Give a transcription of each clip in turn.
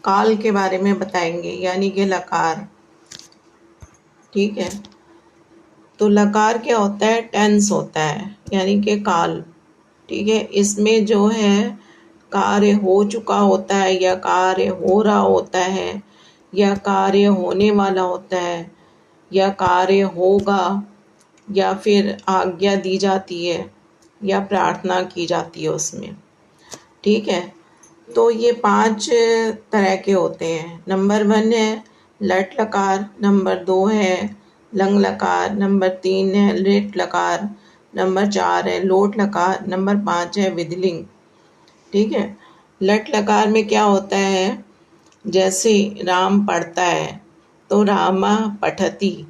काल के बारे में बताएंगे, यानी कि लकार। ठीक है, तो लकार क्या होता है? टेंस होता है, यानी कि काल। ठीक है, इसमें जो है कार्य हो चुका होता है, या कार्य हो रहा होता है, या कार्य होने वाला होता है, या कार्य होगा, या फिर आज्ञा दी जाती है, या प्रार्थना की जाती है उसमें। ठीक है, तो ये 5 तरह के होते हैं। नंबर 1 है लट लकार, नंबर 2 है लंग लकार, नंबर 3 है लिट लकार, नंबर 4 है लोट लकार, नंबर 5 है विधिलिंग। ठीक है, लट लकार में क्या होता है? जैसे राम पढ़ता है तो रामा पठती,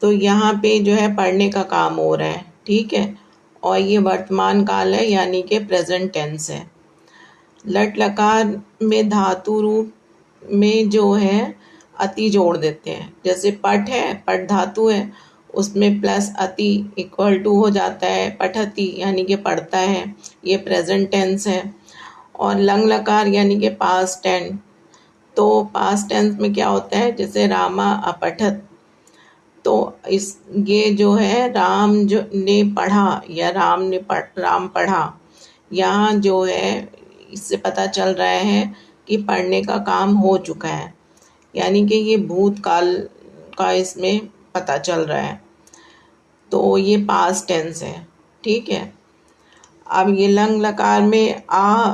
तो यहाँ पे जो है पढ़ने का काम हो रहा है। ठीक है, और ये वर्तमान काल है, यानी कि प्रेजेंट टेंस है। लट लकार में धातु रूप में जो है अति जोड़ देते हैं। जैसे पठ है, पठ धातु है, उसमें प्लस अति इक्वल टू हो जाता है पठति, यानी कि पढ़ता है, ये प्रेजेंट टेंस है। और लंग लकार यानी कि पास्ट टेंस, तो पास्ट टेंस में क्या होता है? जैसे रामा अपठत, तो इस ये जो है राम जो ने पढ़ा, या राम पढ़ा, यहाँ जो है इससे पता चल रहा है कि पढ़ने का काम हो चुका है, यानी कि ये भूतकाल का इसमें पता चल रहा है, तो ये पास्ट टेंस है। ठीक है, अब ये लंग लकार में आ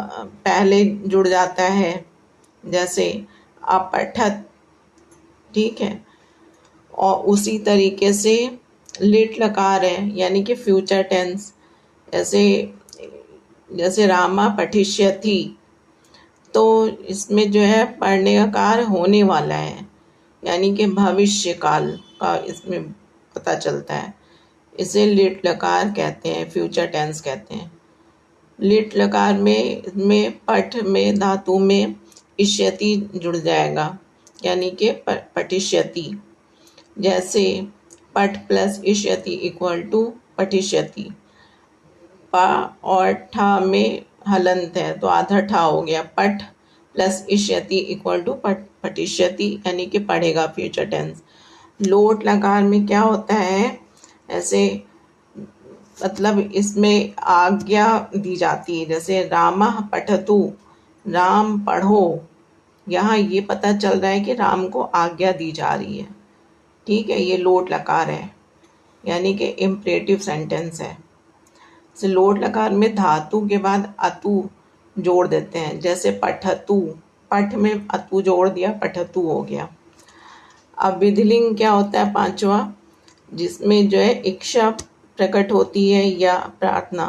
पहले जुड़ जाता है, जैसे अपठत। ठीक है, और उसी तरीके से लिट लकार है, यानी कि फ्यूचर टेंस। जैसे रामा पठिष्यति, तो इसमें जो है पढ़ने का कार्य होने वाला है, यानी कि भविष्य काल का इसमें पता चलता है। इसे लिट लकार कहते हैं, फ्यूचर टेंस कहते हैं। लिट लकार में पठ में धातु में इष्यति जुड़ जाएगा, यानी कि पठिष्यति। जैसे पठ प्लस इष्यति इक्वल टू पठिष्यति। पा और ठा में हलंत है, तो आधा ठा हो गया। पठ प्लस इष्यति इक्वल टू पठिष्यति, यानी कि पढ़ेगा, फ्यूचर टेंस। लोट लकार में क्या होता है? ऐसे मतलब इसमें आज्ञा दी जाती है, जैसे रामा पठतु, राम पढ़ो, यहाँ ये पता चल रहा है कि राम को आज्ञा दी जा रही है। ठीक है, ये लोट लकार है, यानी कि इम्परेटिव सेंटेंस है। से लोट लकार में धातु के बाद अतु जोड़ देते हैं, जैसे पठतु, पठ में अतु जोड़ दिया, पठतु हो गया। अब विधिलिंग क्या होता है? 5वां, जिसमें जो है इच्छा प्रकट होती है या प्रार्थना।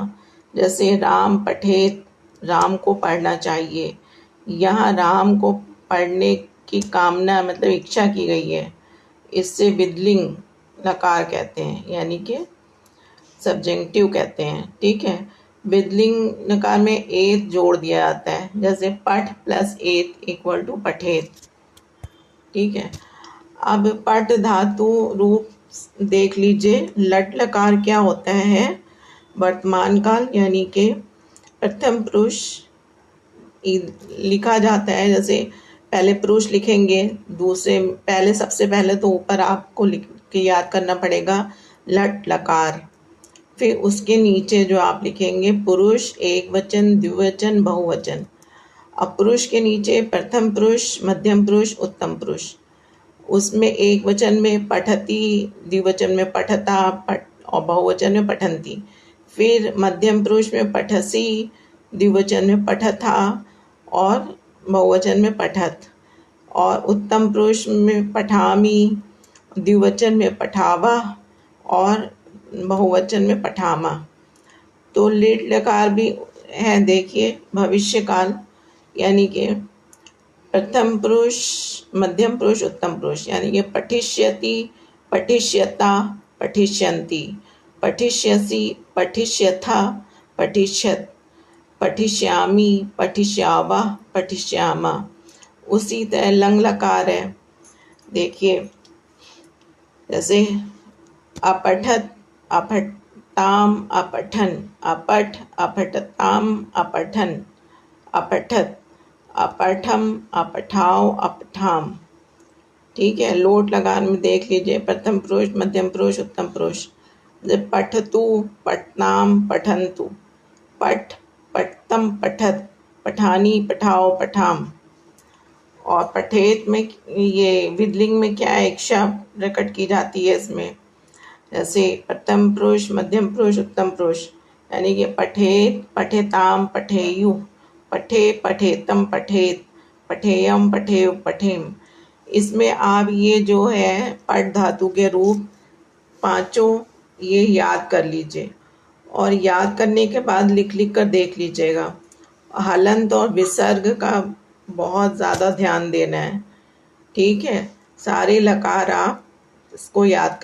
जैसे राम पठेत, राम को पढ़ना चाहिए, यहाँ राम को पढ़ने की कामना मतलब इच्छा की गई है, इससे विधिलिंग लकार कहते हैं, यानी कि सब्जेक्टिव कहते हैं। ठीक है, विधिलिंग लकार में एत जोड़ दिया जाता है, जैसे पठ प्लस एत इक्वल टू पठेत। ठीक है, अब पठ धातु रूप देख लीजिए। लट लकार क्या होता है? वर्तमान काल, यानी कि प्रथम पुरुष लिखा जाता है। जैसे पहले पुरुष लिखेंगे, दूसरे पहले सबसे पहले तो ऊपर आपको लिख के याद करना पड़ेगा लट लकार, फिर उसके नीचे जो आप लिखेंगे पुरुष, एक वचन, द्विवचन, बहुवचन। अब पुरुष के नीचे प्रथम पुरुष, मध्यम पुरुष, उत्तम पुरुष, उसमें एक वचन में पठती, द्विवचन में पठता, और बहुवचन में पठंती। फिर मध्यम पुरुष में पठसी, द्विवचन में पठथा, और बहुवचन में पठत। और उत्तम पुरुष में पठामी, द्विवचन में पठावा, और बहुवचन में पठामा। तो लिट लकार भी है, देखिए भविष्य काल, यानी कि प्रथम पुरुष, मध्यम पुरुष, उत्तम पुरुष, यानी कि पठिष्यति, पठिष्यता, पठिष्यन्ति, पठिष्यसि, पठिष्यथा, पठिष्यत, पठिष्यामि, पठिष्यावा, पठिष्यामा। उसी तरह लंग लकार है, देखिए जैसे अपठत, अपठताम, अपठन, अपठ, अपठताम, अपठन, अपठत, अपठम, अपठाव, अपठाम। ठीक है, लोट लगान में देख लीजिए, प्रथम पुरुष, मध्यम पुरुष, उत्तम पुरुष। जैसे पठतु, पठनाम, पठन्तु। पठ, पठतम, पठत, पठानी, पठाओ, पठाम। और पठेत में ये विदलिंग में क्या है, इच्छा प्रकट की जाती है इसमें। जैसे प्रथम पुरुष, मध्यम पुरुष, उत्तम पुरुष, यानी कि पठेत, पठेताम, पठेयु, पठे, पठेतम, पठेत, पठेयम, पठेय, पठेम। इसमें आप ये जो है पठ धातु के रूप पांचों ये याद कर लीजिए, और याद करने के बाद लिख लिख कर देख लीजिएगा। हलंत और विसर्ग का बहुत ज़्यादा ध्यान देना है। ठीक है, सारे लकार आप इसको याद कर